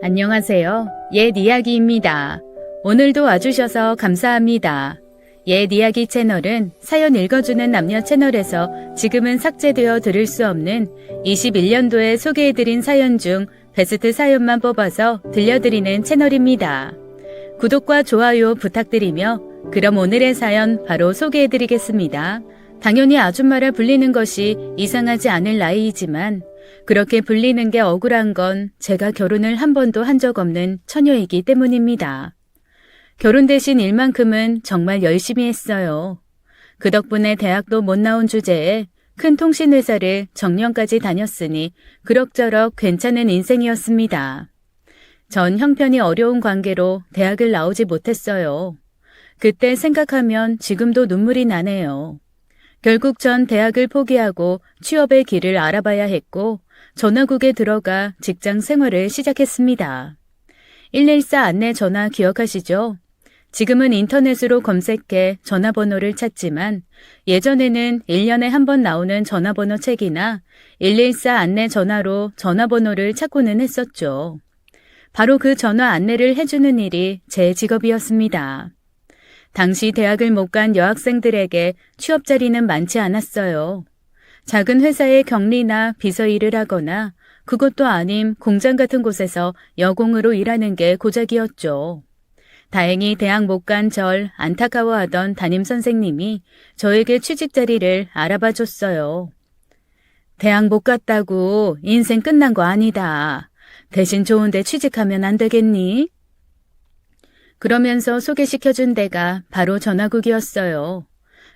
안녕하세요. 옛 이야기입니다. 오늘도 와주셔서 감사합니다. 옛 이야기 채널은 사연 읽어주는 남녀 채널에서 지금은 삭제되어 들을 수 없는 21년도에 소개해드린 사연 중 베스트 사연만 뽑아서 들려드리는 채널입니다. 구독과 좋아요 부탁드리며 그럼 오늘의 사연 바로 소개해드리겠습니다. 당연히 아줌마라 불리는 것이 이상하지 않을 나이이지만 그렇게 불리는 게 억울한 건 제가 결혼을 한 번도 한 적 없는 처녀이기 때문입니다. 결혼 대신 일만큼은 정말 열심히 했어요. 그 덕분에 대학도 못 나온 주제에 큰 통신회사를 정년까지 다녔으니 그럭저럭 괜찮은 인생이었습니다. 전 형편이 어려운 관계로 대학을 나오지 못했어요. 그때 생각하면 지금도 눈물이 나네요. 결국 전 대학을 포기하고 취업의 길을 알아봐야 했고 전화국에 들어가 직장 생활을 시작했습니다. 114 안내 전화 기억하시죠? 지금은 인터넷으로 검색해 전화번호를 찾지만 예전에는 1년에 한 번 나오는 전화번호 책이나 114 안내 전화로 전화번호를 찾고는 했었죠. 바로 그 전화 안내를 해주는 일이 제 직업이었습니다. 당시 대학을 못 간 여학생들에게 취업 자리는 많지 않았어요. 작은 회사의 격리나 비서 일을 하거나 그것도 아님 공장 같은 곳에서 여공으로 일하는 게 고작이었죠. 다행히 대학 못 간 절 안타까워하던 담임 선생님이 저에게 취직 자리를 알아봐 줬어요. 대학 못 갔다고 인생 끝난 거 아니다. 대신 좋은데 취직하면 안 되겠니? 그러면서 소개시켜준 데가 바로 전화국이었어요.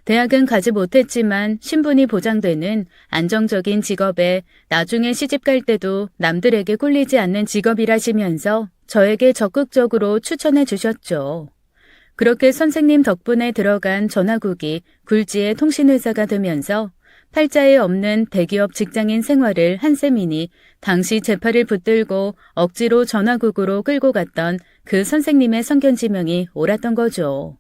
대학은 가지 못했지만 신분이 보장되는 안정적인 직업에 나중에 시집갈 때도 남들에게 꿀리지 않는 직업이라시면서 저에게 적극적으로 추천해 주셨죠. 그렇게 선생님 덕분에 들어간 전화국이 굴지의 통신회사가 되면서 팔자에 없는 대기업 직장인 생활을 한 셈이니 당시 제 팔을 붙들고 억지로 전화국으로 끌고 갔던 그 선생님의 성견지명이 옳았던 거죠.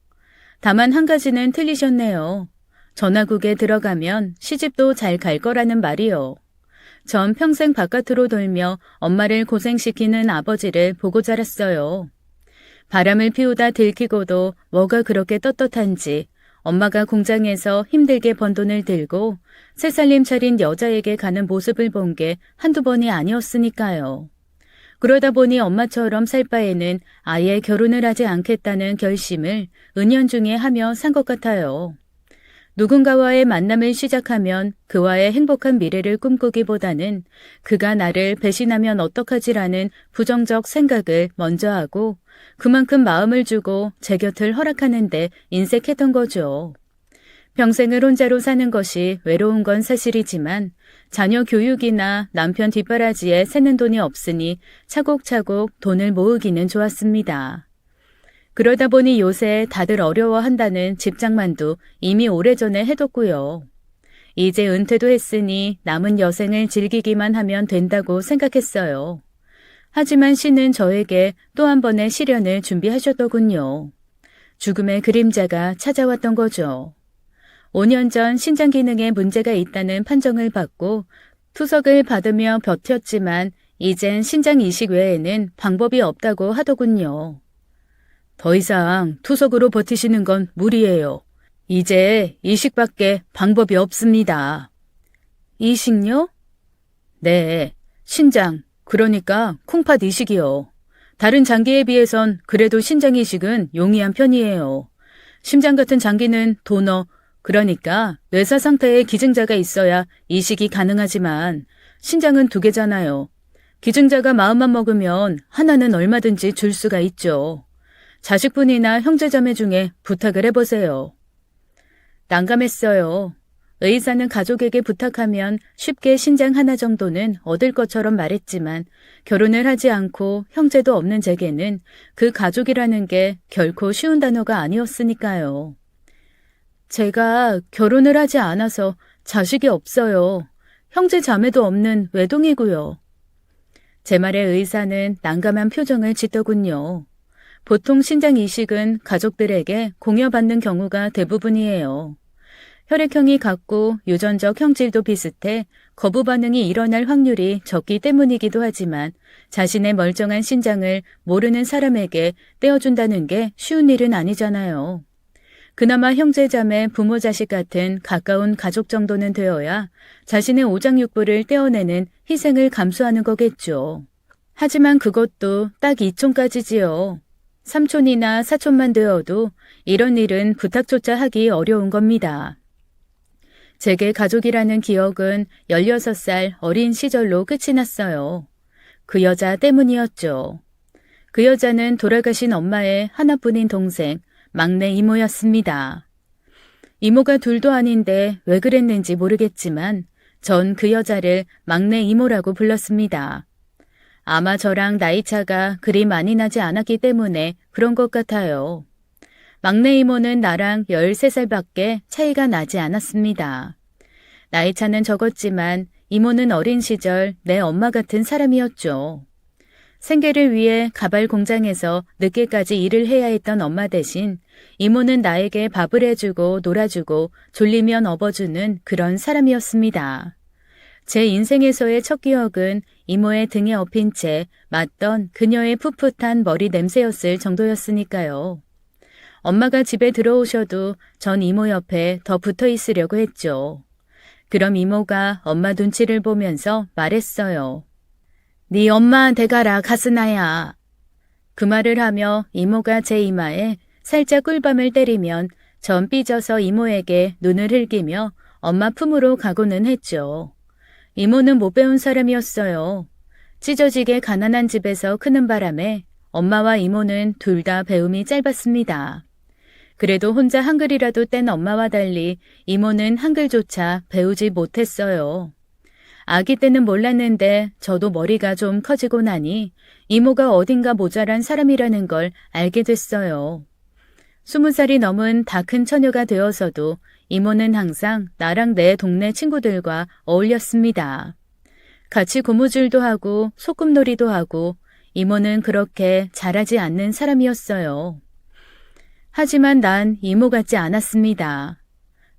다만 한 가지는 틀리셨네요. 전화국에 들어가면 시집도 잘 갈 거라는 말이요. 전 평생 바깥으로 돌며 엄마를 고생시키는 아버지를 보고 자랐어요. 바람을 피우다 들키고도 뭐가 그렇게 떳떳한지 엄마가 공장에서 힘들게 번 돈을 들고 새살림 차린 여자에게 가는 모습을 본 게 한두 번이 아니었으니까요. 그러다 보니 엄마처럼 살 바에는 아예 결혼을 하지 않겠다는 결심을 은연중에 하며 산 것 같아요. 누군가와의 만남을 시작하면 그와의 행복한 미래를 꿈꾸기보다는 그가 나를 배신하면 어떡하지라는 부정적 생각을 먼저 하고 그만큼 마음을 주고 제 곁을 허락하는데 인색했던 거죠. 평생을 혼자로 사는 것이 외로운 건 사실이지만 자녀 교육이나 남편 뒷바라지에 새는 돈이 없으니 차곡차곡 돈을 모으기는 좋았습니다. 그러다 보니 요새 다들 어려워한다는 집장만도 이미 오래전에 해뒀고요. 이제 은퇴도 했으니 남은 여생을 즐기기만 하면 된다고 생각했어요. 하지만 신은 저에게 또 한 번의 시련을 준비하셨더군요. 죽음의 그림자가 찾아왔던 거죠. 5년 전 신장 기능에 문제가 있다는 판정을 받고 투석을 받으며 버텼지만 이젠 신장 이식 외에는 방법이 없다고 하더군요. 더 이상 투석으로 버티시는 건 무리예요. 이제 이식밖에 방법이 없습니다. 이식요? 네, 신장, 그러니까 콩팥 이식이요. 다른 장기에 비해선 그래도 신장 이식은 용이한 편이에요. 심장 같은 장기는 도너, 그러니까 뇌사 상태에 기증자가 있어야 이식이 가능하지만 신장은 2개잖아요. 기증자가 마음만 먹으면 하나는 얼마든지 줄 수가 있죠. 자식분이나 형제자매 중에 부탁을 해보세요. 난감했어요. 의사는 가족에게 부탁하면 쉽게 신장 하나 정도는 얻을 것처럼 말했지만 결혼을 하지 않고 형제도 없는 제게는 그 가족이라는 게 결코 쉬운 단어가 아니었으니까요. 제가 결혼을 하지 않아서 자식이 없어요. 형제 자매도 없는 외동이고요. 제 말에 의사는 난감한 표정을 짓더군요. 보통 신장 이식은 가족들에게 공여받는 경우가 대부분이에요. 혈액형이 같고 유전적 형질도 비슷해 거부 반응이 일어날 확률이 적기 때문이기도 하지만 자신의 멀쩡한 신장을 모르는 사람에게 떼어준다는 게 쉬운 일은 아니잖아요. 그나마 형제자매, 부모 자식 같은 가까운 가족 정도는 되어야 자신의 오장육부를 떼어내는 희생을 감수하는 거겠죠. 하지만 그것도 딱 2촌까지지요. 3촌이나 4촌만 되어도 이런 일은 부탁조차 하기 어려운 겁니다. 제게 가족이라는 기억은 16살 어린 시절로 끝이 났어요. 그 여자 때문이었죠. 그 여자는 돌아가신 엄마의 하나뿐인 동생, 막내 이모였습니다. 이모가 둘도 아닌데 왜 그랬는지 모르겠지만 전 그 여자를 막내 이모라고 불렀습니다. 아마 저랑 나이차가 그리 많이 나지 않았기 때문에 그런 것 같아요. 막내 이모는 나랑 13살밖에 차이가 나지 않았습니다. 나이차는 적었지만 이모는 어린 시절 내 엄마 같은 사람이었죠. 생계를 위해 가발 공장에서 늦게까지 일을 해야 했던 엄마 대신 이모는 나에게 밥을 해주고 놀아주고 졸리면 업어주는 그런 사람이었습니다. 제 인생에서의 첫 기억은 이모의 등에 엎인 채 맡던 그녀의 풋풋한 머리 냄새였을 정도였으니까요. 엄마가 집에 들어오셔도 전 이모 옆에 더 붙어 있으려고 했죠. 그럼 이모가 엄마 눈치를 보면서 말했어요. 네 엄마한테 가라, 가스나야. 그 말을 하며 이모가 제 이마에 살짝 꿀밤을 때리면 전 삐져서 이모에게 눈을 흘기며 엄마 품으로 가고는 했죠. 이모는 못 배운 사람이었어요. 찢어지게 가난한 집에서 크는 바람에 엄마와 이모는 둘 다 배움이 짧았습니다. 그래도 혼자 한글이라도 뗀 엄마와 달리 이모는 한글조차 배우지 못했어요. 아기 때는 몰랐는데 저도 머리가 좀 커지고 나니 이모가 어딘가 모자란 사람이라는 걸 알게 됐어요. 20살이 넘은 다 큰 처녀가 되어서도 이모는 항상 나랑 내 동네 친구들과 어울렸습니다. 같이 고무줄도 하고 소꿉놀이도 하고 이모는 그렇게 잘하지 않는 사람이었어요. 하지만 난 이모 같지 않았습니다.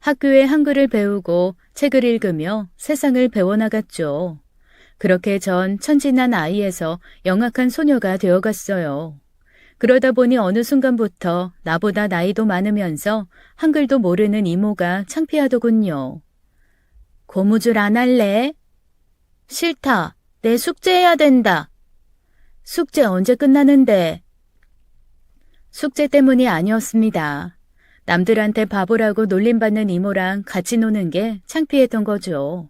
학교에 한글을 배우고 책을 읽으며 세상을 배워나갔죠. 그렇게 전 천진한 아이에서 영악한 소녀가 되어갔어요. 그러다 보니 어느 순간부터 나보다 나이도 많으면서 한글도 모르는 이모가 창피하더군요. 고무줄 안 할래? 싫다. 내 숙제해야 된다. 숙제 언제 끝나는데? 숙제 때문이 아니었습니다. 남들한테 바보라고 놀림받는 이모랑 같이 노는 게 창피했던 거죠.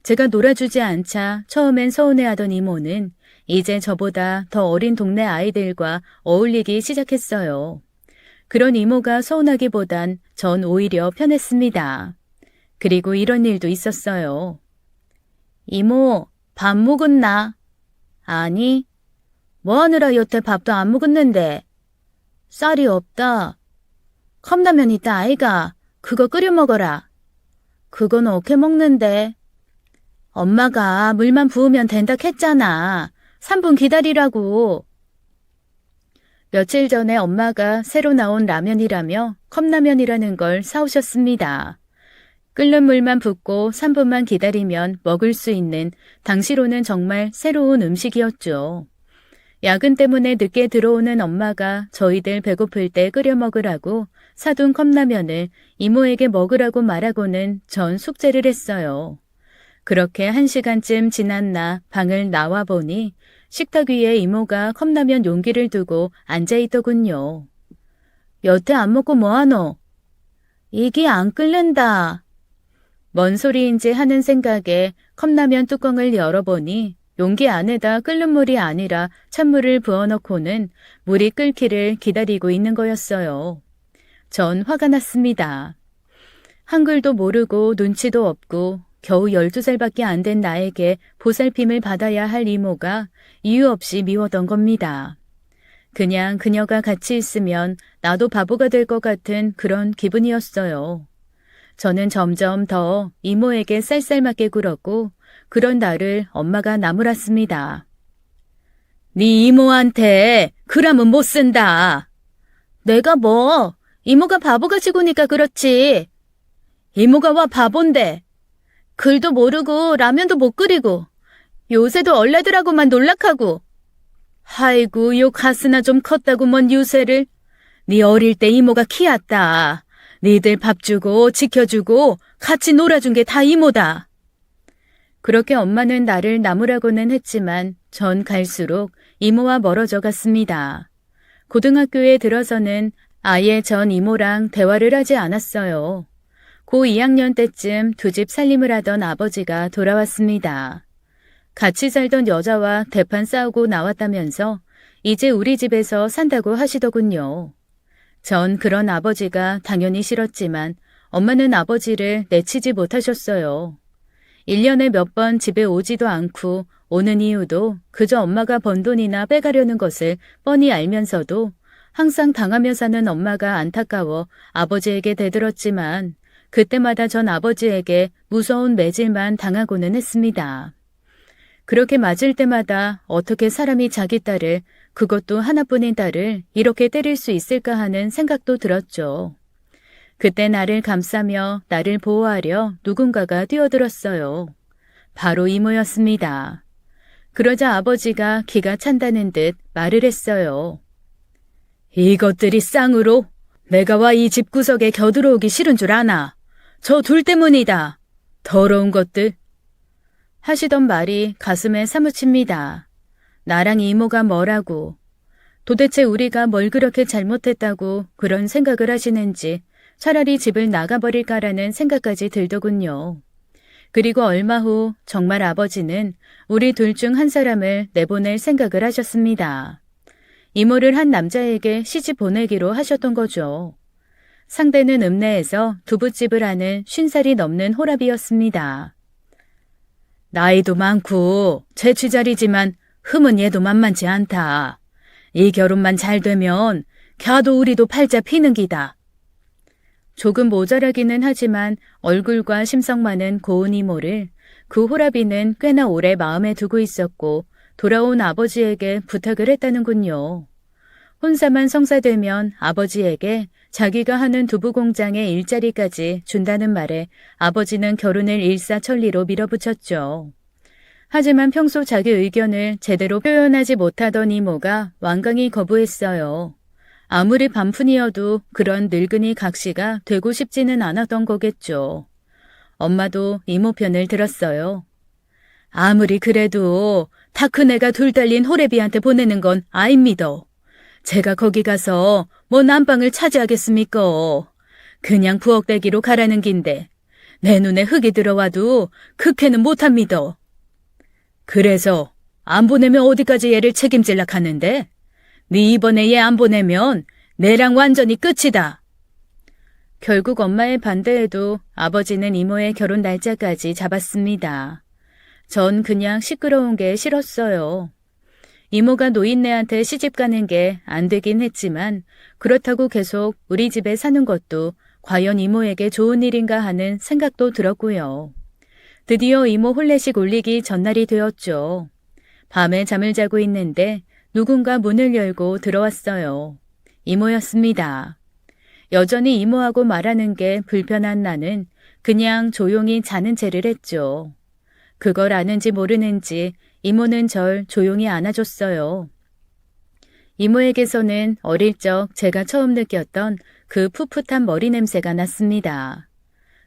제가 놀아주지 않자 처음엔 서운해하던 이모는 이제 저보다 더 어린 동네 아이들과 어울리기 시작했어요. 그런 이모가 서운하기보단 전 오히려 편했습니다. 그리고 이런 일도 있었어요. 이모, 밥 먹었나? 아니. 뭐 하느라 여태 밥도 안 먹었는데. 쌀이 없다. 컵라면 있다 아이가. 그거 끓여 먹어라. 그건 어떻게 먹는데? 엄마가 물만 부으면 된다 했잖아. 3분 기다리라고. 며칠 전에 엄마가 새로 나온 라면이라며 컵라면이라는 걸 사오셨습니다. 끓는 물만 붓고 3분만 기다리면 먹을 수 있는 당시로는 정말 새로운 음식이었죠. 야근 때문에 늦게 들어오는 엄마가 저희들 배고플 때 끓여 먹으라고 사둔 컵라면을 이모에게 먹으라고 말하고는 전 숙제를 했어요. 그렇게 1시간쯤 지난 나 방을 나와 보니 식탁 위에 이모가 컵라면 용기를 두고 앉아있더군요. 여태 안 먹고 뭐하노? 이게 안 끓는다. 뭔 소리인지 하는 생각에 컵라면 뚜껑을 열어보니 용기 안에다 끓는 물이 아니라 찬물을 부어넣고는 물이 끓기를 기다리고 있는 거였어요. 전 화가 났습니다. 한글도 모르고 눈치도 없고 겨우 12살밖에 안 된 나에게 보살핌을 받아야 할 이모가 이유 없이 미워던 겁니다. 그냥 그녀가 같이 있으면 나도 바보가 될 것 같은 그런 기분이었어요. 저는 점점 더 이모에게 쌀쌀맞게 굴었고 그런 나를 엄마가 나무랐습니다. 네 이모한테 그러면 못 쓴다. 내가 뭐 이모가 바보같이 구니까 그렇지. 이모가 와 바본데. 글도 모르고 라면도 못 끓이고 요새도 얼레들하고만 놀락하고. 아이고 요 가스나 좀 컸다고 뭔 유세를. 네 어릴 때 이모가 키웠다. 니들 밥 주고 지켜주고 같이 놀아준 게 다 이모다. 그렇게 엄마는 나를 나무라고는 했지만 전 갈수록 이모와 멀어져 갔습니다. 고등학교에 들어서는 아예 전 이모랑 대화를 하지 않았어요. 고 2학년 때쯤 두 집 살림을 하던 아버지가 돌아왔습니다. 같이 살던 여자와 대판 싸우고 나왔다면서 이제 우리 집에서 산다고 하시더군요. 전 그런 아버지가 당연히 싫었지만 엄마는 아버지를 내치지 못하셨어요. 1년에 몇 번 집에 오지도 않고 오는 이유도 그저 엄마가 번 돈이나 빼가려는 것을 뻔히 알면서도 항상 당하며 사는 엄마가 안타까워 아버지에게 대들었지만 그때마다 전 아버지에게 무서운 매질만 당하고는 했습니다. 그렇게 맞을 때마다 어떻게 사람이 자기 딸을, 그것도 하나뿐인 딸을 이렇게 때릴 수 있을까 하는 생각도 들었죠. 그때 나를 감싸며 나를 보호하려 누군가가 뛰어들었어요. 바로 이모였습니다. 그러자 아버지가 기가 찬다는 듯 말을 했어요. 이것들이 쌍으로 내가 와 이 집구석에 겨들어오기 싫은 줄 아나. 저 둘 때문이다. 더러운 것들. 하시던 말이 가슴에 사무칩니다. 나랑 이모가 뭐라고. 도대체 우리가 뭘 그렇게 잘못했다고 그런 생각을 하시는지 차라리 집을 나가버릴까라는 생각까지 들더군요. 그리고 얼마 후 정말 아버지는 우리 둘 중 한 사람을 내보낼 생각을 하셨습니다. 이모를 한 남자에게 시집 보내기로 하셨던 거죠. 상대는 읍내에서 두부집을 하는 50살이 넘는 호랍이었습니다. 나이도 많고 재취자리지만 흠은 얘도 만만치 않다. 이 결혼만 잘 되면 갸도 우리도 팔자 피는 기다. 조금 모자라기는 하지만 얼굴과 심성만은 고운 이모를 그 호랍이는 꽤나 오래 마음에 두고 있었고 돌아온 아버지에게 부탁을 했다는군요. 혼사만 성사되면 아버지에게 자기가 하는 두부 공장의 일자리까지 준다는 말에 아버지는 결혼을 일사천리로 밀어붙였죠. 하지만 평소 자기 의견을 제대로 표현하지 못하던 이모가 완강히 거부했어요. 아무리 반푼이어도 그런 늙은이 각시가 되고 싶지는 않았던 거겠죠. 엄마도 이모 편을 들었어요. 아무리 그래도 다 큰애가 둘 딸린 호래비한테 보내는 건 아입니다. 제가 거기 가서 뭐 난방을 차지하겠습니까? 그냥 부엌대기로 가라는 긴데 내 눈에 흙이 들어와도 그캐는 못합니다. 그래서 안 보내면 어디까지 얘를 책임질락 하는데? 네 이번에 얘 안 보내면 내랑 완전히 끝이다. 결국 엄마의 반대에도 아버지는 이모의 결혼 날짜까지 잡았습니다. 전 그냥 시끄러운 게 싫었어요. 이모가 노인네한테 시집 가는 게 안 되긴 했지만 그렇다고 계속 우리 집에 사는 것도 과연 이모에게 좋은 일인가 하는 생각도 들었고요. 드디어 이모 혼례식 올리기 전날이 되었죠. 밤에 잠을 자고 있는데 누군가 문을 열고 들어왔어요. 이모였습니다. 여전히 이모하고 말하는 게 불편한 나는 그냥 조용히 자는 채를 했죠. 그걸 아는지 모르는지 이모는 절 조용히 안아줬어요. 이모에게서는 어릴 적 제가 처음 느꼈던 그 풋풋한 머리 냄새가 났습니다.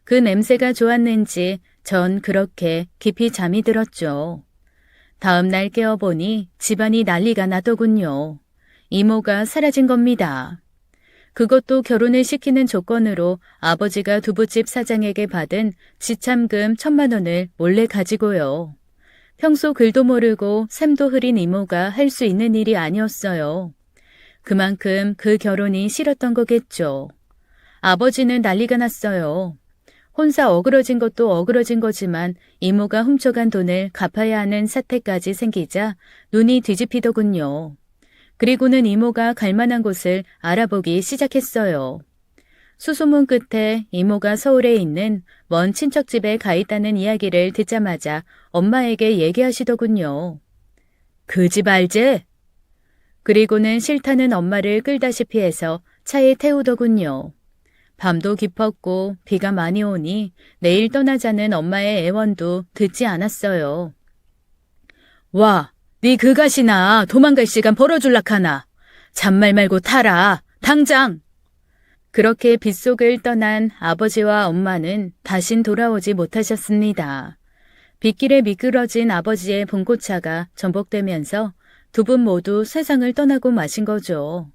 그 냄새가 좋았는지 전 그렇게 깊이 잠이 들었죠. 다음 날 깨어보니 집안이 난리가 나더군요. 이모가 사라진 겁니다. 그것도 결혼을 시키는 조건으로 아버지가 두부집 사장에게 받은 지참금 1,000만 원을 몰래 가지고요. 평소 글도 모르고 셈도 흐린 이모가 할 수 있는 일이 아니었어요. 그만큼 그 결혼이 싫었던 거겠죠. 아버지는 난리가 났어요. 혼자 어그러진 것도 어그러진 거지만 이모가 훔쳐간 돈을 갚아야 하는 사태까지 생기자 눈이 뒤집히더군요. 그리고는 이모가 갈 만한 곳을 알아보기 시작했어요. 수소문 끝에 이모가 서울에 있는 먼 친척집에 가 있다는 이야기를 듣자마자 엄마에게 얘기하시더군요. 그 집 알제? 그리고는 싫다는 엄마를 끌다시피 해서 차에 태우더군요. 밤도 깊었고 비가 많이 오니 내일 떠나자는 엄마의 애원도 듣지 않았어요. 와, 네 그가시나 도망갈 시간 벌어줄락하나. 잔말 말고 타라. 당장! 그렇게 빗속을 떠난 아버지와 엄마는 다신 돌아오지 못하셨습니다. 빗길에 미끄러진 아버지의 봉고차가 전복되면서 두 분 모두 세상을 떠나고 마신 거죠.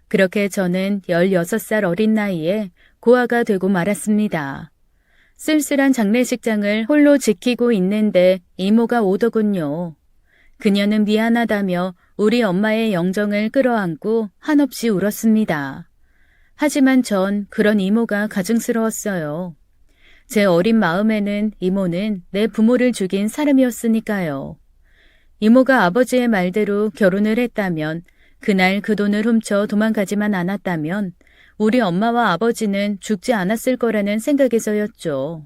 그렇게 저는 16살 어린 나이에 고아가 되고 말았습니다. 쓸쓸한 장례식장을 홀로 지키고 있는데 이모가 오더군요. 그녀는 미안하다며 우리 엄마의 영정을 끌어안고 한없이 울었습니다. 하지만 전 그런 이모가 가증스러웠어요. 제 어린 마음에는 이모는 내 부모를 죽인 사람이었으니까요. 이모가 아버지의 말대로 결혼을 했다면, 그날 그 돈을 훔쳐 도망가지만 않았다면 우리 엄마와 아버지는 죽지 않았을 거라는 생각에서였죠.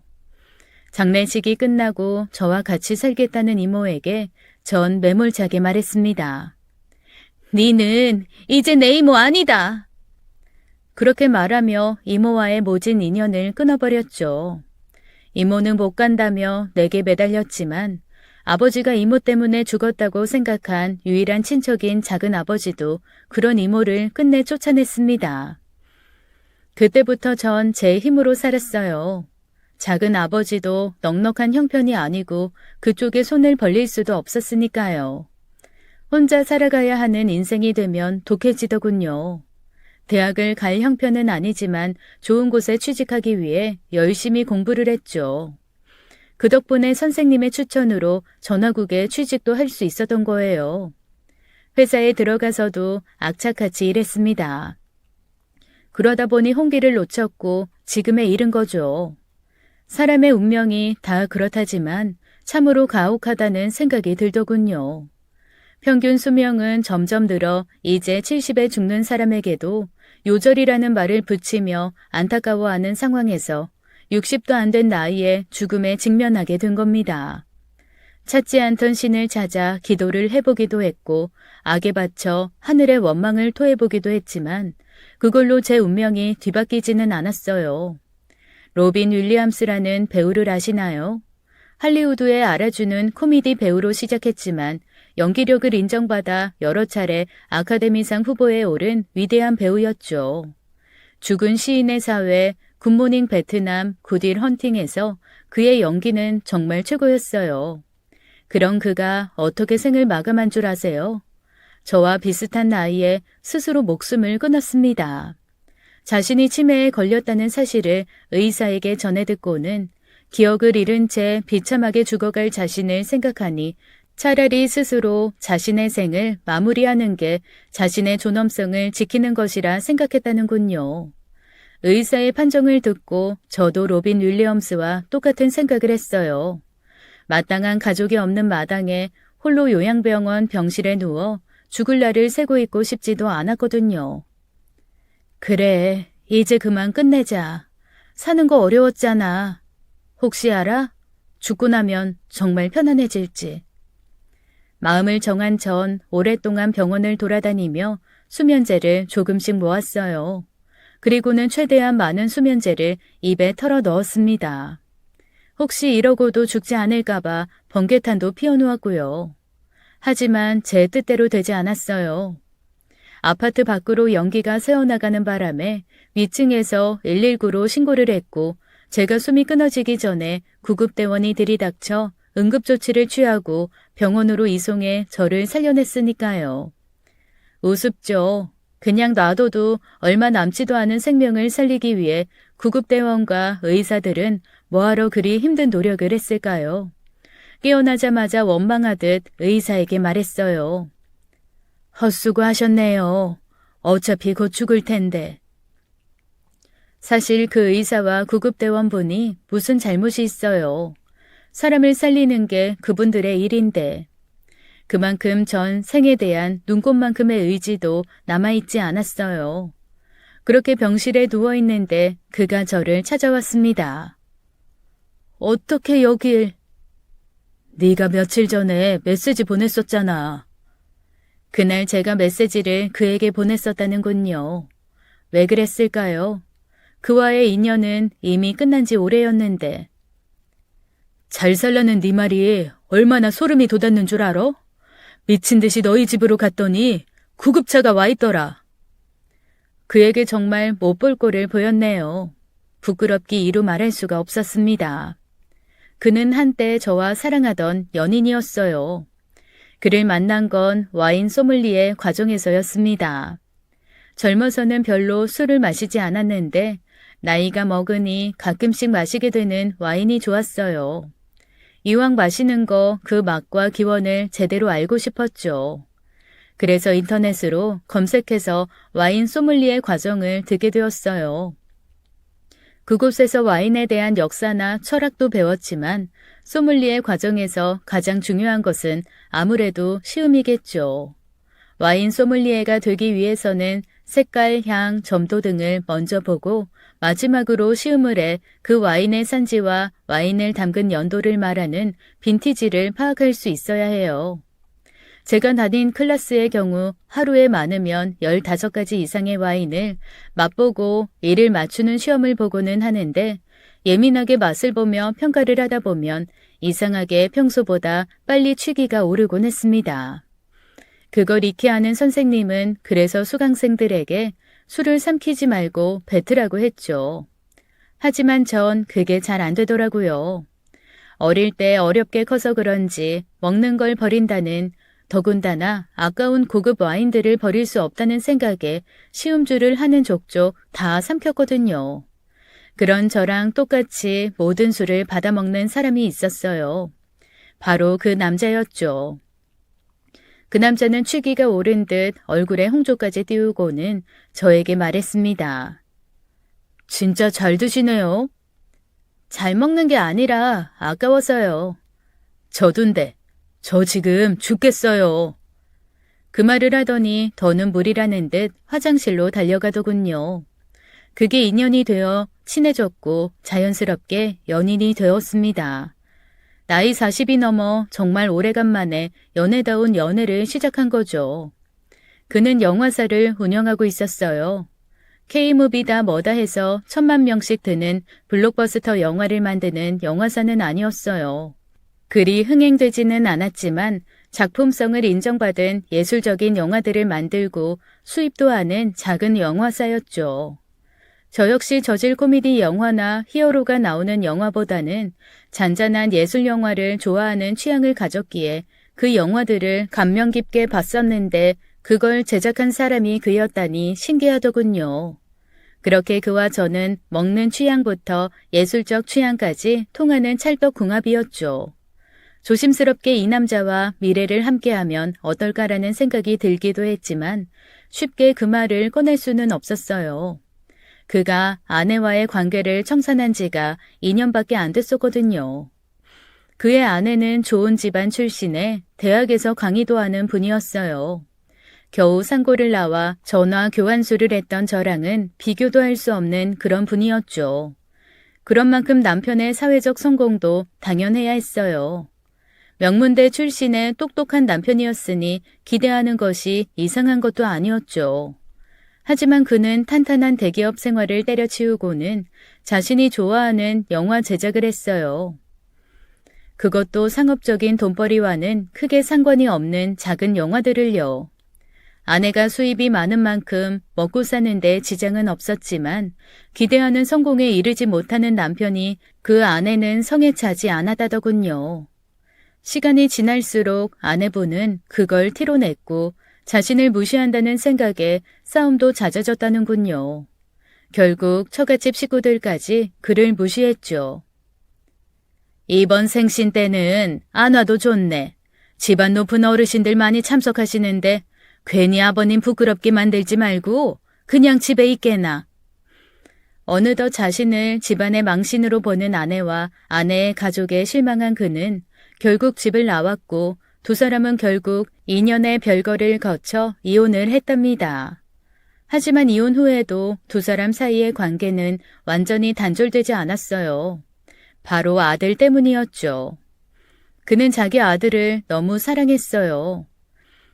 장례식이 끝나고 저와 같이 살겠다는 이모에게 전 매몰차게 말했습니다. 니는 이제 내 이모 아니다. 그렇게 말하며 이모와의 모진 인연을 끊어버렸죠. 이모는 못 간다며 내게 매달렸지만 아버지가 이모 때문에 죽었다고 생각한 유일한 친척인 작은 아버지도 그런 이모를 끝내 쫓아냈습니다. 그때부터 전 제 힘으로 살았어요. 작은 아버지도 넉넉한 형편이 아니고 그쪽에 손을 벌릴 수도 없었으니까요. 혼자 살아가야 하는 인생이 되면 독해지더군요. 대학을 갈 형편은 아니지만 좋은 곳에 취직하기 위해 열심히 공부를 했죠. 그 덕분에 선생님의 추천으로 전화국에 취직도 할 수 있었던 거예요. 회사에 들어가서도 악착같이 일했습니다. 그러다 보니 홍기를 놓쳤고 지금에 이른 거죠. 사람의 운명이 다 그렇다지만 참으로 가혹하다는 생각이 들더군요. 평균 수명은 점점 늘어 이제 70에 죽는 사람에게도 요절이라는 말을 붙이며 안타까워하는 상황에서 60도 안 된 나이에 죽음에 직면하게 된 겁니다. 찾지 않던 신을 찾아 기도를 해보기도 했고 악에 바쳐 하늘의 원망을 토해보기도 했지만 그걸로 제 운명이 뒤바뀌지는 않았어요. 로빈 윌리엄스라는 배우를 아시나요? 할리우드에 알아주는 코미디 배우로 시작했지만 연기력을 인정받아 여러 차례 아카데미상 후보에 오른 위대한 배우였죠. 죽은 시인의 사회, 굿모닝 베트남, 굿윌 헌팅에서 그의 연기는 정말 최고였어요. 그런 그가 어떻게 생을 마감한 줄 아세요? 저와 비슷한 나이에 스스로 목숨을 끊었습니다. 자신이 치매에 걸렸다는 사실을 의사에게 전해 듣고는 기억을 잃은 채 비참하게 죽어갈 자신을 생각하니 차라리 스스로 자신의 생을 마무리하는 게 자신의 존엄성을 지키는 것이라 생각했다는군요. 의사의 판정을 듣고 저도 로빈 윌리엄스와 똑같은 생각을 했어요. 마땅한 가족이 없는 마당에 홀로 요양병원 병실에 누워 죽을 날을 새고 있고 싶지도 않았거든요. 그래, 이제 그만 끝내자. 사는 거 어려웠잖아. 혹시 알아? 죽고 나면 정말 편안해질지. 마음을 정한 전 오랫동안 병원을 돌아다니며 수면제를 조금씩 모았어요. 그리고는 최대한 많은 수면제를 입에 털어 넣었습니다. 혹시 이러고도 죽지 않을까봐 번개탄도 피워놓았고요. 하지만 제 뜻대로 되지 않았어요. 아파트 밖으로 연기가 새어나가는 바람에 위층에서 119로 신고를 했고 제가 숨이 끊어지기 전에 구급대원이 들이닥쳐 응급조치를 취하고 병원으로 이송해 저를 살려냈으니까요. 우습죠. 그냥 놔둬도 얼마 남지도 않은 생명을 살리기 위해 구급대원과 의사들은 뭐하러 그리 힘든 노력을 했을까요? 깨어나자마자 원망하듯 의사에게 말했어요. 헛수고하셨네요. 어차피 곧 죽을 텐데. 사실 그 의사와 구급대원분이 무슨 잘못이 있어요. 사람을 살리는 게 그분들의 일인데. 그만큼 전 생에 대한 눈꽃만큼의 의지도 남아있지 않았어요. 그렇게 병실에 누워있는데 그가 저를 찾아왔습니다. 어떻게 여길? 네가 며칠 전에 메시지 보냈었잖아. 그날 제가 메시지를 그에게 보냈었다는군요. 왜 그랬을까요? 그와의 인연은 이미 끝난 지 오래였는데. 잘 살라는 네 말이 얼마나 소름이 돋았는 줄 알아? 미친 듯이 너희 집으로 갔더니 구급차가 와 있더라. 그에게 정말 못 볼 꼴을 보였네요. 부끄럽기 이루 말할 수가 없었습니다. 그는 한때 저와 사랑하던 연인이었어요. 그를 만난 건 와인 소믈리에 과정에서였습니다. 젊어서는 별로 술을 마시지 않았는데 나이가 먹으니 가끔씩 마시게 되는 와인이 좋았어요. 이왕 마시는 거 그 맛과 기원을 제대로 알고 싶었죠. 그래서 인터넷으로 검색해서 와인 소믈리에 과정을 듣게 되었어요. 그곳에서 와인에 대한 역사나 철학도 배웠지만 소믈리에 과정에서 가장 중요한 것은 아무래도 시음이겠죠. 와인 소믈리에가 되기 위해서는 색깔, 향, 점도 등을 먼저 보고 마지막으로 시음을 해 그 와인의 산지와 와인을 담근 연도를 말하는 빈티지를 파악할 수 있어야 해요. 제가 다닌 클래스의 경우 하루에 많으면 15가지 이상의 와인을 맛보고 이를 맞추는 시험을 보고는 하는데 예민하게 맛을 보며 평가를 하다 보면 이상하게 평소보다 빨리 취기가 오르곤 했습니다. 그걸 익히 아는 선생님은 그래서 수강생들에게 술을 삼키지 말고 뱉으라고 했죠. 하지만 전 그게 잘 안 되더라고요. 어릴 때 어렵게 커서 그런지 먹는 걸 버린다는, 더군다나 아까운 고급 와인들을 버릴 수 없다는 생각에 시음주를 하는 족족 다 삼켰거든요. 그런 저랑 똑같이 모든 술을 받아먹는 사람이 있었어요. 바로 그 남자였죠. 그 남자는 취기가 오른 듯 얼굴에 홍조까지 띄우고는 저에게 말했습니다. 진짜 잘 드시네요. 잘 먹는 게 아니라 아까워서요. 저도인데 저 지금 죽겠어요. 그 말을 하더니 더는 무리라는 듯 화장실로 달려가더군요. 그게 인연이 되어 친해졌고 자연스럽게 연인이 되었습니다. 나이 40이 넘어 정말 오래간만에 연애다운 연애를 시작한 거죠. 그는 영화사를 운영하고 있었어요. K무비다 뭐다 해서 1,000만 명씩 드는 블록버스터 영화를 만드는 영화사는 아니었어요. 그리 흥행되지는 않았지만 작품성을 인정받은 예술적인 영화들을 만들고 수입도 하는 작은 영화사였죠. 저 역시 저질 코미디 영화나 히어로가 나오는 영화보다는 잔잔한 예술 영화를 좋아하는 취향을 가졌기에 그 영화들을 감명 깊게 봤었는데 그걸 제작한 사람이 그였다니 신기하더군요. 그렇게 그와 저는 먹는 취향부터 예술적 취향까지 통하는 찰떡궁합이었죠. 조심스럽게 이 남자와 미래를 함께하면 어떨까라는 생각이 들기도 했지만 쉽게 그 말을 꺼낼 수는 없었어요. 그가 아내와의 관계를 청산한 지가 2년밖에 안 됐었거든요. 그의 아내는 좋은 집안 출신에 대학에서 강의도 하는 분이었어요. 겨우 상고를 나와 전화 교환수를 했던 저랑은 비교도 할 수 없는 그런 분이었죠. 그런 만큼 남편의 사회적 성공도 당연해야 했어요. 명문대 출신의 똑똑한 남편이었으니 기대하는 것이 이상한 것도 아니었죠. 하지만 그는 탄탄한 대기업 생활을 때려치우고는 자신이 좋아하는 영화 제작을 했어요. 그것도 상업적인 돈벌이와는 크게 상관이 없는 작은 영화들을요. 아내가 수입이 많은 만큼 먹고 사는데 지장은 없었지만 기대하는 성공에 이르지 못하는 남편이 그 아내는 성에 차지 않았다더군요. 시간이 지날수록 아내분은 그걸 티로냈고 자신을 무시한다는 생각에 싸움도 잦아졌다는군요. 결국 처갓집 식구들까지 그를 무시했죠. 이번 생신 때는 안 와도 좋네. 집안 높은 어르신들 많이 참석하시는데 괜히 아버님 부끄럽게 만들지 말고 그냥 집에 있게나. 어느덧 자신을 집안의 망신으로 보는 아내와 아내의 가족에 실망한 그는 결국 집을 나왔고 두 사람은 결국 2년의 별거를 거쳐 이혼을 했답니다. 하지만 이혼 후에도 두 사람 사이의 관계는 완전히 단절되지 않았어요. 바로 아들 때문이었죠. 그는 자기 아들을 너무 사랑했어요.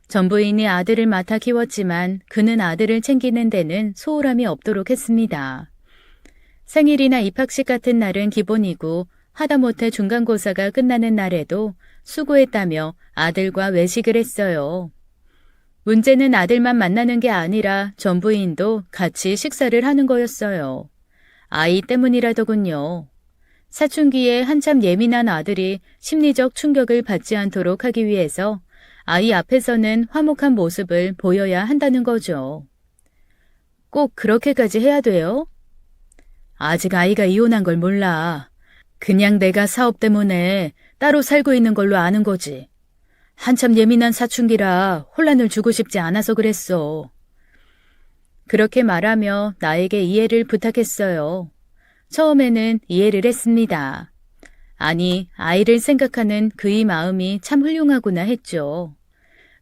전부인이 아들을 맡아 키웠지만 그는 아들을 챙기는 데는 소홀함이 없도록 했습니다. 생일이나 입학식 같은 날은 기본이고 하다못해 중간고사가 끝나는 날에도 수고했다며 아들과 외식을 했어요. 문제는 아들만 만나는 게 아니라 전 부인도 같이 식사를 하는 거였어요. 아이 때문이라더군요. 사춘기에 한참 예민한 아들이 심리적 충격을 받지 않도록 하기 위해서 아이 앞에서는 화목한 모습을 보여야 한다는 거죠. 꼭 그렇게까지 해야 돼요? 아직 아이가 이혼한 걸 몰라. 그냥 내가 사업 때문에 따로 살고 있는 걸로 아는 거지. 한참 예민한 사춘기라 혼란을 주고 싶지 않아서 그랬어. 그렇게 말하며 나에게 이해를 부탁했어요. 처음에는 이해를 했습니다. 아니, 아이를 생각하는 그의 마음이 참 훌륭하구나 했죠.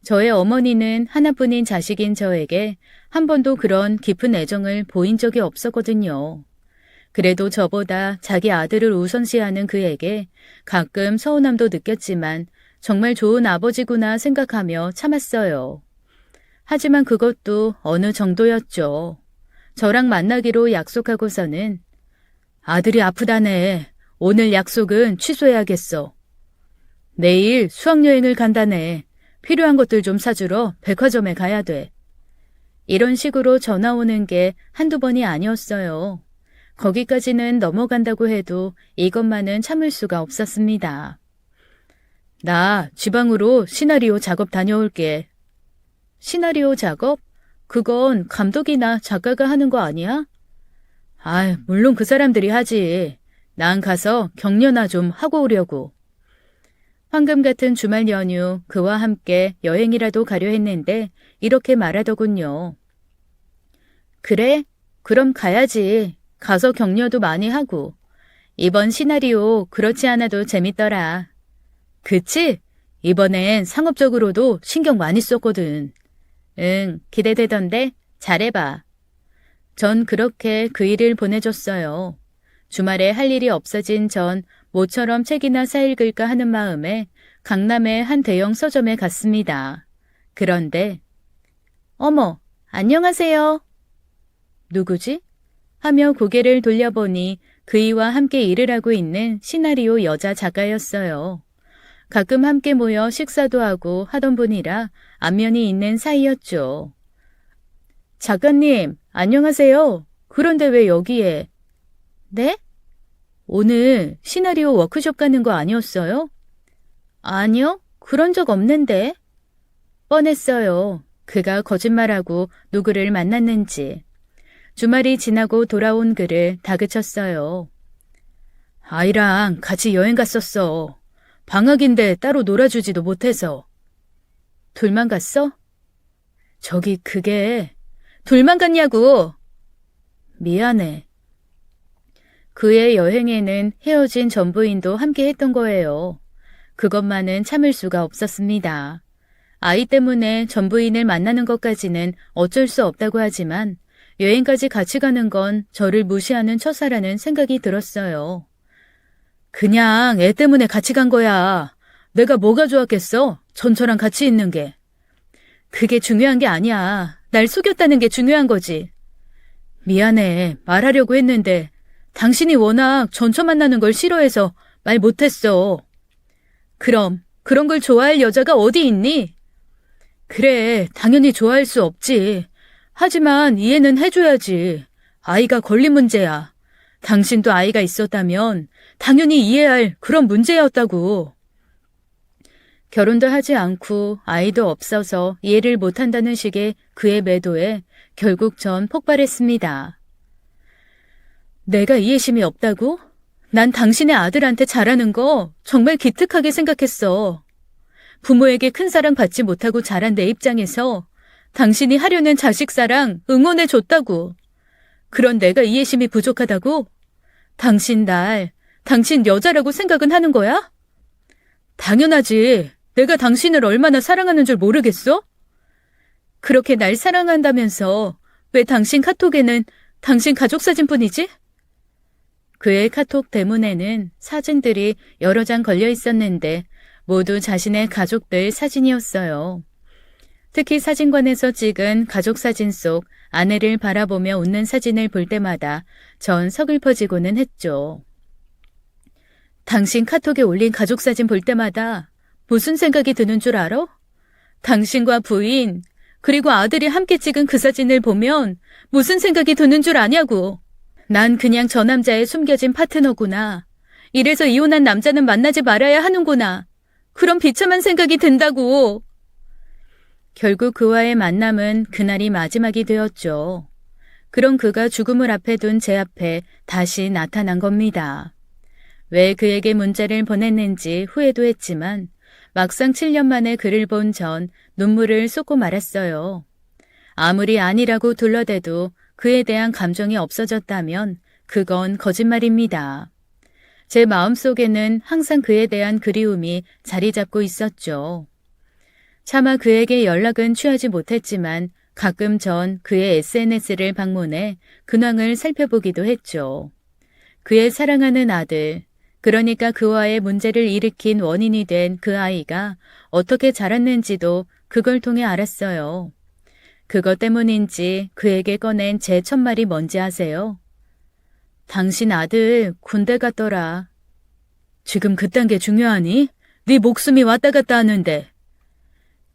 저의 어머니는 하나뿐인 자식인 저에게 한 번도 그런 깊은 애정을 보인 적이 없었거든요. 그래도 저보다 자기 아들을 우선시하는 그에게 가끔 서운함도 느꼈지만 정말 좋은 아버지구나 생각하며 참았어요. 하지만 그것도 어느 정도였죠. 저랑 만나기로 약속하고서는 아들이 아프다네. 오늘 약속은 취소해야겠어. 내일 수학여행을 간다네. 필요한 것들 좀 사주러 백화점에 가야 돼. 이런 식으로 전화 오는 게 한두 번이 아니었어요. 거기까지는 넘어간다고 해도 이것만은 참을 수가 없었습니다. 나 지방으로 시나리오 작업 다녀올게. 시나리오 작업? 그건 감독이나 작가가 하는 거 아니야? 아, 물론 그 사람들이 하지. 난 가서 격려나 좀 하고 오려고. 황금 같은 주말 연휴 그와 함께 여행이라도 가려 했는데 이렇게 말하더군요. 그래? 그럼 가야지. 가서 격려도 많이 하고. 이번 시나리오 그렇지 않아도 재밌더라. 그치? 이번엔 상업적으로도 신경 많이 썼거든. 응, 기대되던데 잘해봐. 전 그렇게 그 일을 보내줬어요. 주말에 할 일이 없어진 전 모처럼 책이나 사읽을까 하는 마음에 강남의 한 대형 서점에 갔습니다. 그런데 어머, 안녕하세요. 누구지? 하며 고개를 돌려보니 그이와 함께 일을 하고 있는 시나리오 여자 작가였어요. 가끔 함께 모여 식사도 하고 하던 분이라 안면이 있는 사이였죠. 작가님, 안녕하세요. 그런데 왜 여기에? 네? 오늘 시나리오 워크숍 가는 거 아니었어요? 아니요, 그런 적 없는데. 뻔했어요. 그가 거짓말하고 누구를 만났는지. 주말이 지나고 돌아온 그를 다그쳤어요. 아이랑 같이 여행 갔었어. 방학인데 따로 놀아주지도 못해서. 둘만 갔어? 저기 그게 둘만 갔냐고. 미안해. 그의 여행에는 헤어진 전부인도 함께 했던 거예요. 그것만은 참을 수가 없었습니다. 아이 때문에 전부인을 만나는 것까지는 어쩔 수 없다고 하지만 여행까지 같이 가는 건 저를 무시하는 처사라는 생각이 들었어요. 그냥 애 때문에 같이 간 거야. 내가 뭐가 좋았겠어? 전처랑 같이 있는 게. 그게 중요한 게 아니야. 날 속였다는 게 중요한 거지. 미안해. 말하려고 했는데 당신이 워낙 전처 만나는 걸 싫어해서 말 못했어. 그럼 그런 걸 좋아할 여자가 어디 있니? 그래, 당연히 좋아할 수 없지. 하지만 이해는 해줘야지. 아이가 걸린 문제야. 당신도 아이가 있었다면 당연히 이해할 그런 문제였다고. 결혼도 하지 않고 아이도 없어서 이해를 못한다는 식의 그의 매도에 결국 전 폭발했습니다. 내가 이해심이 없다고? 난 당신의 아들한테 잘하는 거 정말 기특하게 생각했어. 부모에게 큰 사랑 받지 못하고 자란 내 입장에서 당신이 하려는 자식 사랑 응원해줬다고. 그런 내가 이해심이 부족하다고? 당신 여자라고 생각은 하는 거야? 당연하지. 내가 당신을 얼마나 사랑하는 줄 모르겠어? 그렇게 날 사랑한다면서 왜 당신 카톡에는 당신 가족 사진뿐이지? 그의 카톡 대문에는 사진들이 여러 장 걸려 있었는데 모두 자신의 가족들 사진이었어요. 특히 사진관에서 찍은 가족 사진 속 아내를 바라보며 웃는 사진을 볼 때마다 전 서글퍼지고는 했죠. 당신 카톡에 올린 가족 사진 볼 때마다 무슨 생각이 드는 줄 알아? 당신과 부인, 그리고 아들이 함께 찍은 그 사진을 보면 무슨 생각이 드는 줄 아냐고. 난 그냥 저 남자의 숨겨진 파트너구나. 이래서 이혼한 남자는 만나지 말아야 하는구나. 그런 비참한 생각이 든다고. 결국 그와의 만남은 그날이 마지막이 되었죠. 그럼 그가 죽음을 앞에 둔 제 앞에 다시 나타난 겁니다. 왜 그에게 문자를 보냈는지 후회도 했지만 막상 7년 만에 그를 본 전 눈물을 쏟고 말았어요. 아무리 아니라고 둘러대도 그에 대한 감정이 없어졌다면 그건 거짓말입니다. 제 마음속에는 항상 그에 대한 그리움이 자리 잡고 있었죠. 차마 그에게 연락은 취하지 못했지만 가끔 전 그의 SNS를 방문해 근황을 살펴보기도 했죠. 그의 사랑하는 아들, 그러니까 그와의 문제를 일으킨 원인이 된 그 아이가 어떻게 자랐는지도 그걸 통해 알았어요. 그것 때문인지 그에게 꺼낸 제 첫말이 뭔지 아세요? 당신 아들 군대 갔더라. 지금 그딴 게 중요하니? 네 목숨이 왔다 갔다 하는데.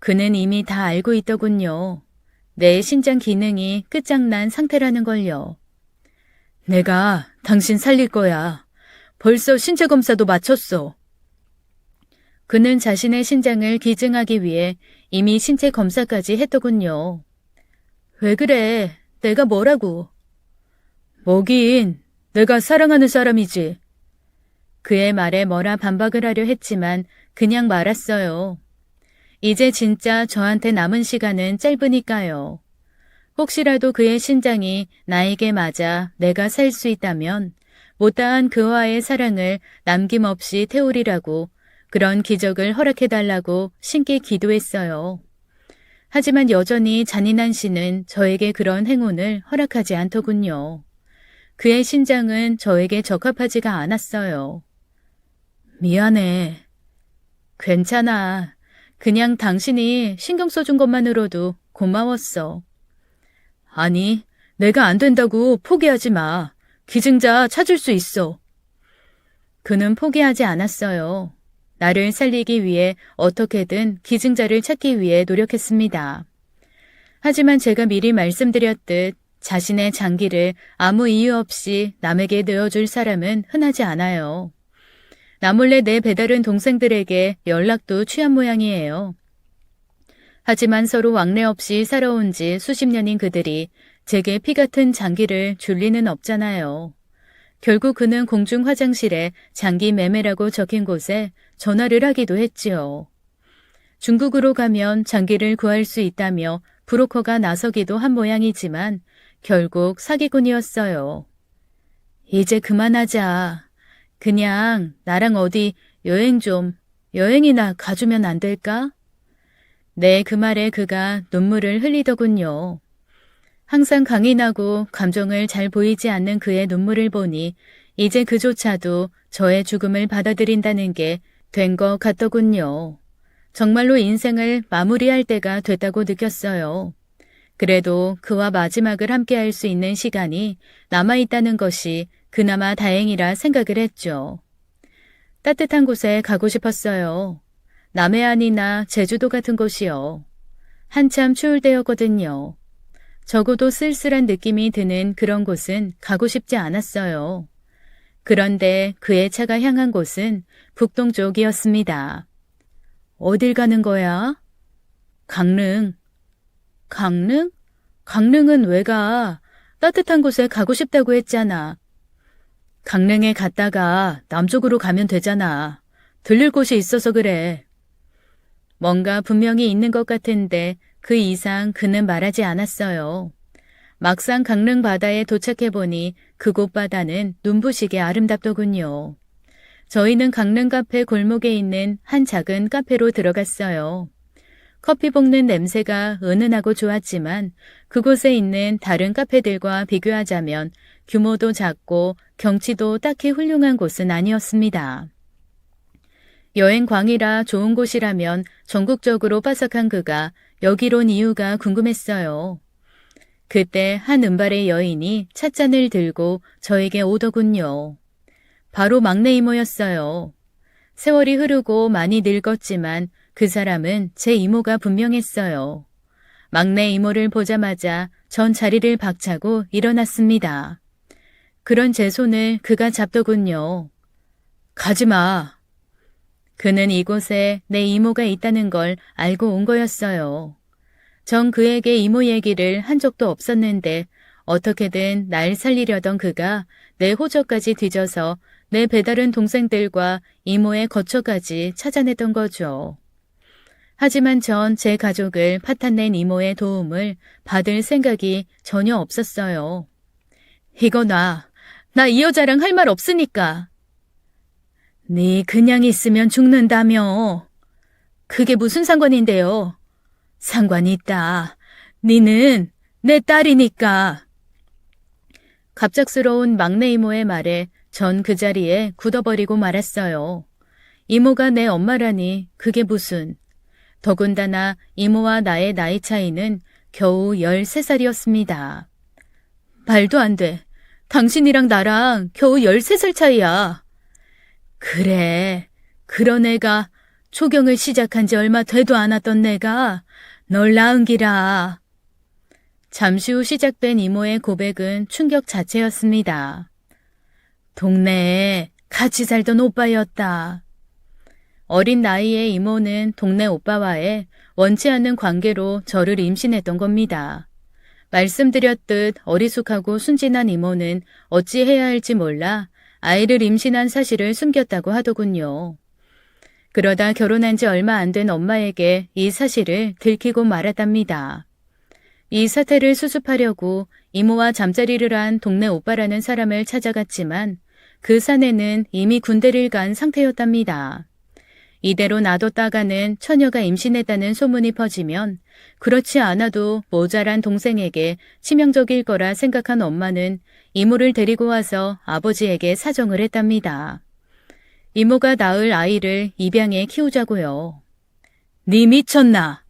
그는 이미 다 알고 있더군요. 내 신장 기능이 끝장난 상태라는 걸요. 내가 당신 살릴 거야. 벌써 신체 검사도 마쳤어. 그는 자신의 신장을 기증하기 위해 이미 신체 검사까지 했더군요. 왜 그래? 내가 뭐라고? 뭐긴, 내가 사랑하는 사람이지. 그의 말에 뭐라 반박을 하려 했지만 그냥 말았어요. 이제 진짜 저한테 남은 시간은 짧으니까요. 혹시라도 그의 신장이 나에게 맞아 내가 살 수 있다면 못다한 그와의 사랑을 남김없이 태우리라고 그런 기적을 허락해달라고 신께 기도했어요. 하지만 여전히 잔인한 신은 저에게 그런 행운을 허락하지 않더군요. 그의 신장은 저에게 적합하지가 않았어요. 미안해. 괜찮아. 그냥 당신이 신경 써준 것만으로도 고마웠어. 아니, 내가 안 된다고 포기하지 마. 기증자 찾을 수 있어. 그는 포기하지 않았어요. 나를 살리기 위해 어떻게든 기증자를 찾기 위해 노력했습니다. 하지만 제가 미리 말씀드렸듯 자신의 장기를 아무 이유 없이 남에게 내어줄 사람은 흔하지 않아요. 나몰래 내 배다른 동생들에게 연락도 취한 모양이에요. 하지만 서로 왕래 없이 살아온 지 수십 년인 그들이 제게 피 같은 장기를 줄 리는 없잖아요. 결국 그는 공중 화장실에 장기 매매라고 적힌 곳에 전화를 하기도 했지요. 중국으로 가면 장기를 구할 수 있다며 브로커가 나서기도 한 모양이지만 결국 사기꾼이었어요. 이제 그만하자. 그냥 나랑 어디 여행이나 가주면 안 될까? 네, 그 말에 그가 눈물을 흘리더군요. 항상 강인하고 감정을 잘 보이지 않는 그의 눈물을 보니 이제 그조차도 저의 죽음을 받아들인다는 게 된 것 같더군요. 정말로 인생을 마무리할 때가 됐다고 느꼈어요. 그래도 그와 마지막을 함께할 수 있는 시간이 남아있다는 것이 그나마 다행이라 생각을 했죠. 따뜻한 곳에 가고 싶었어요. 남해안이나 제주도 같은 곳이요. 한참 추울 때였거든요. 적어도 쓸쓸한 느낌이 드는 그런 곳은 가고 싶지 않았어요. 그런데 그의 차가 향한 곳은 북동쪽이었습니다. 어딜 가는 거야? 강릉. 강릉? 강릉은 왜 가? 따뜻한 곳에 가고 싶다고 했잖아. 강릉에 갔다가 남쪽으로 가면 되잖아. 들릴 곳이 있어서 그래. 뭔가 분명히 있는 것 같은데 그 이상 그는 말하지 않았어요. 막상 강릉 바다에 도착해보니 그곳 바다는 눈부시게 아름답더군요. 저희는 강릉 카페 골목에 있는 한 작은 카페로 들어갔어요. 커피 볶는 냄새가 은은하고 좋았지만 그곳에 있는 다른 카페들과 비교하자면 규모도 작고 경치도 딱히 훌륭한 곳은 아니었습니다. 여행광이라 좋은 곳이라면 전국적으로 빠삭한 그가 여기로 온 이유가 궁금했어요. 그때 한 은발의 여인이 찻잔을 들고 저에게 오더군요. 바로 막내 이모였어요. 세월이 흐르고 많이 늙었지만 그 사람은 제 이모가 분명했어요. 막내 이모를 보자마자 전 자리를 박차고 일어났습니다. 그런 제 손을 그가 잡더군요. 가지마. 그는 이곳에 내 이모가 있다는 걸 알고 온 거였어요. 전 그에게 이모 얘기를 한 적도 없었는데 어떻게든 날 살리려던 그가 내 호적까지 뒤져서 내 배다른 동생들과 이모의 거처까지 찾아냈던 거죠. 하지만 전 제 가족을 파탄낸 이모의 도움을 받을 생각이 전혀 없었어요. 이거 나 이 여자랑 할 말 없으니까. 네 그냥 있으면 죽는다며. 그게 무슨 상관인데요? 상관이 있다. 니는 내 딸이니까. 갑작스러운 막내 이모의 말에 전 그 자리에 굳어버리고 말았어요. 이모가 내 엄마라니 그게 무슨. 더군다나 이모와 나의 나이 차이는 겨우 13살이었습니다. 말도 안 돼. 당신이랑 나랑 겨우 13살 차이야. 그래. 그런 애가 초경을 시작한 지 얼마 되도 않았던 내가 널 낳은 기라. 잠시 후 시작된 이모의 고백은 충격 자체였습니다. 동네에 같이 살던 오빠였다. 어린 나이에 이모는 동네 오빠와의 원치 않는 관계로 저를 임신했던 겁니다. 말씀드렸듯 어리숙하고 순진한 이모는 어찌 해야 할지 몰라 아이를 임신한 사실을 숨겼다고 하더군요. 그러다 결혼한 지 얼마 안 된 엄마에게 이 사실을 들키고 말았답니다. 이 사태를 수습하려고 이모와 잠자리를 한 동네 오빠라는 사람을 찾아갔지만 그 사내는 이미 군대를 간 상태였답니다. 이대로 놔뒀다가는 처녀가 임신했다는 소문이 퍼지면 그렇지 않아도 모자란 동생에게 치명적일 거라 생각한 엄마는 이모를 데리고 와서 아버지에게 사정을 했답니다. 이모가 낳을 아이를 입양해 키우자고요. 니 미쳤나?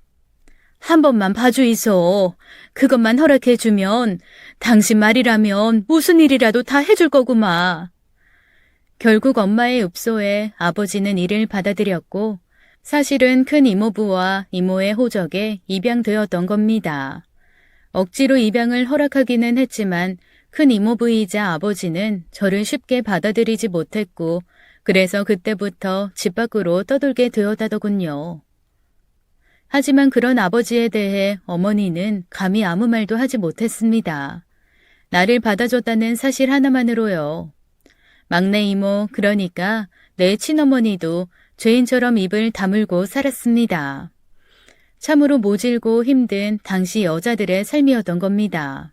한 번만 봐주이소. 그것만 허락해주면 당신 말이라면 무슨 일이라도 다 해줄 거구마. 결국 엄마의 읍소에 아버지는 이를 받아들였고 사실은 큰 이모부와 이모의 호적에 입양되었던 겁니다. 억지로 입양을 허락하기는 했지만 큰 이모부이자 아버지는 저를 쉽게 받아들이지 못했고 그래서 그때부터 집 밖으로 떠돌게 되었다더군요. 하지만 그런 아버지에 대해 어머니는 감히 아무 말도 하지 못했습니다. 나를 받아줬다는 사실 하나만으로요. 막내 이모, 그러니까 내 친어머니도 죄인처럼 입을 다물고 살았습니다. 참으로 모질고 힘든 당시 여자들의 삶이었던 겁니다.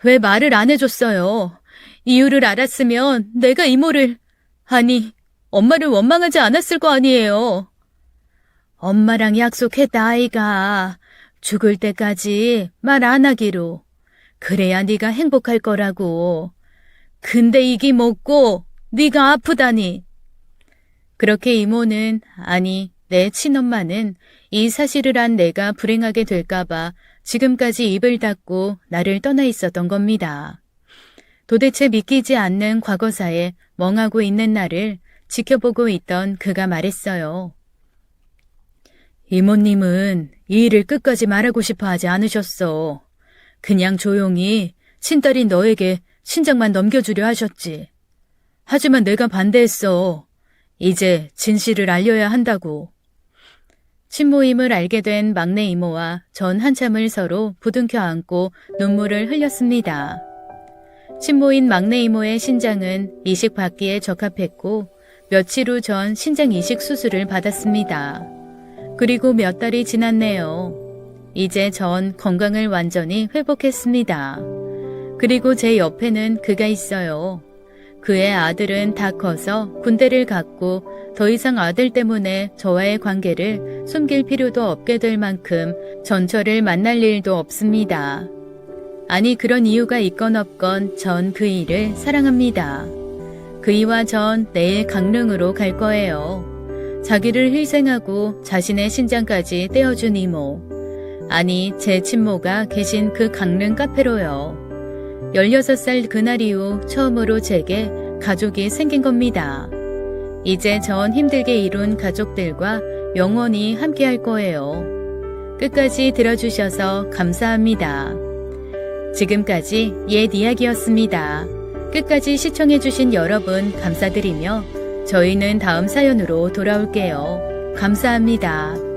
왜 말을 안 해줬어요? 이유를 알았으면 내가 이모를, 아니, 엄마를 원망하지 않았을 거 아니에요. 엄마랑 약속했다 아이가. 죽을 때까지 말 안 하기로. 그래야 네가 행복할 거라고. 근데 이기 먹고 네가 아프다니. 그렇게 이모는, 아니 내 친엄마는 이 사실을 안 내가 불행하게 될까봐 지금까지 입을 닫고 나를 떠나 있었던 겁니다. 도대체 믿기지 않는 과거사에 멍하고 있는 나를 지켜보고 있던 그가 말했어요. 이모님은 이 일을 끝까지 말하고 싶어 하지 않으셨어. 그냥 조용히 친딸인 너에게 신장만 넘겨주려 하셨지. 하지만 내가 반대했어. 이제 진실을 알려야 한다고. 친모임을 알게 된 막내 이모와 전 한참을 서로 부둥켜 안고 눈물을 흘렸습니다. 친모인 막내 이모의 신장은 이식 받기에 적합했고 며칠 후 전 신장 이식 수술을 받았습니다. 그리고 몇 달이 지났네요. 이제 전 건강을 완전히 회복했습니다. 그리고 제 옆에는 그가 있어요. 그의 아들은 다 커서 군대를 갔고 더 이상 아들 때문에 저와의 관계를 숨길 필요도 없게 될 만큼 전철을 만날 일도 없습니다. 아니 그런 이유가 있건 없건 전 그 일을 사랑합니다. 그이와 전 내일 강릉으로 갈 거예요. 자기를 희생하고 자신의 신장까지 떼어준 이모. 아니, 제 친모가 계신 그 강릉 카페로요. 16살 그날 이후 처음으로 제게 가족이 생긴 겁니다. 이제 전 힘들게 이룬 가족들과 영원히 함께 할 거예요. 끝까지 들어주셔서 감사합니다. 지금까지 옛 이야기였습니다. 끝까지 시청해주신 여러분 감사드리며 저희는 다음 사연으로 돌아올게요. 감사합니다.